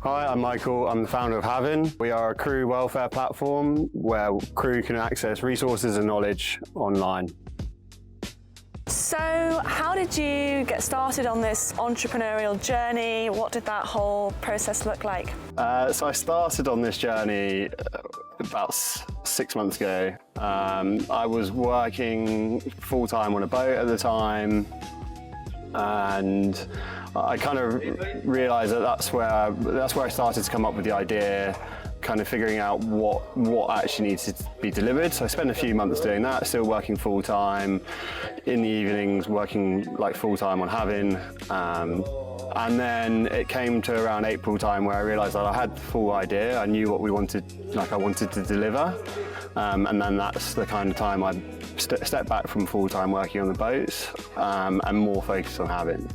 Hi, I'm Michael. I'm the founder of HAVN. We are a crew welfare platform where crew can access resources and knowledge online. So how did you get started on this entrepreneurial journey? What did that whole process look like? So I started on this journey about 6 months ago. I was working full-time on a boat at the time, and I kind of realised that that's where I started to come up with the idea, kind of figuring out what actually needs to be delivered. So I spent a few months doing that, still working full-time, in the evenings working like full-time on HAVN. And then it came to around April time where I realised that I had the full idea. I knew what I wanted to deliver. And then that's the kind of time I stepped back from full-time working on the boats and more focused on HAVN.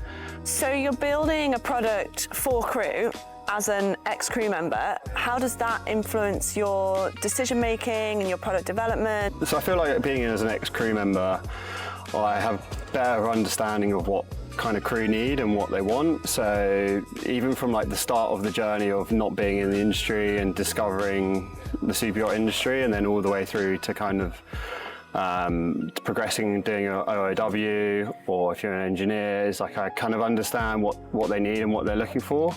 So you're building a product for crew as an ex-crew member. How does that influence your decision-making and your product development? So I feel like being in as an ex-crew member, I have better understanding of what kind of crew need and what they want. So even from like the start of the journey of not being in the industry and discovering the super yacht industry, and then all the way through to kind of progressing and doing an OOW, or if you're an engineer, it's like I kind of understand what they need and what they're looking for.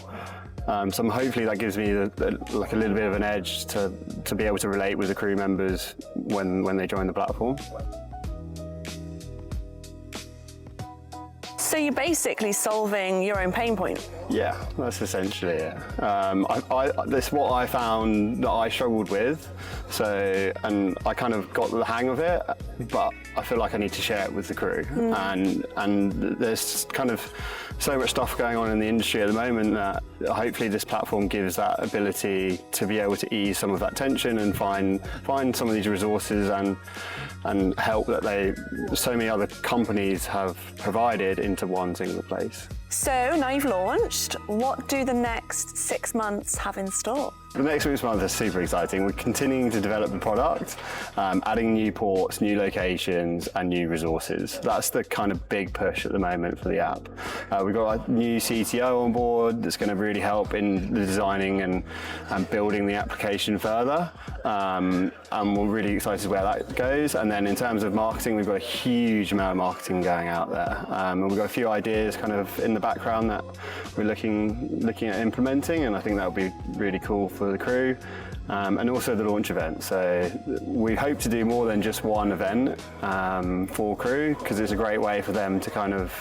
So hopefully that gives me like a little bit of an edge to be able to relate with the crew members when they join the platform. So you're basically solving your own pain point. Yeah, that's essentially it. This is what I found that I struggled with, and I kind of got the hang of it, but I feel like I need to share it with the crew. And there's kind of so much stuff going on in the industry at the moment that hopefully this platform gives that ability to be able to ease some of that tension and find some of these resources and help that so many other companies have provided into one single place. So now you've launched, what do the next 6 months have in store? The next 6 months is super exciting. We're continuing to develop the product, adding new ports, new locations and new resources. That's the kind of big push at the moment for the app. We've got a new CTO on board that's going to really help in the designing and building the application further. And we're really excited where that goes. And then in terms of marketing, we've got a huge amount of marketing going out there. And we've got a few ideas kind of in the background that we're looking at implementing, and I think that would be really cool for the crew. And also the launch event. So we hope to do more than just one event for crew, because it's a great way for them to kind of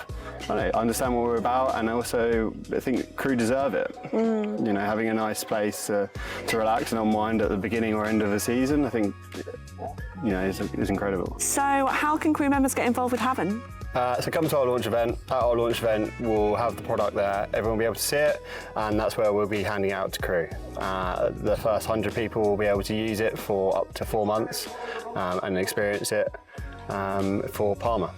understand what we're about, and also I think crew deserve it. You know, having a nice place to relax and unwind at the beginning or end of a season, I think, you know, is incredible. So how can crew members get involved with HAVN? So come to our launch event. At our launch event, we'll have the product there. Everyone will be able to see it, and that's where we'll be handing out to crew. The first 100 people will be able to use it for up to 4 months and experience it for Palma.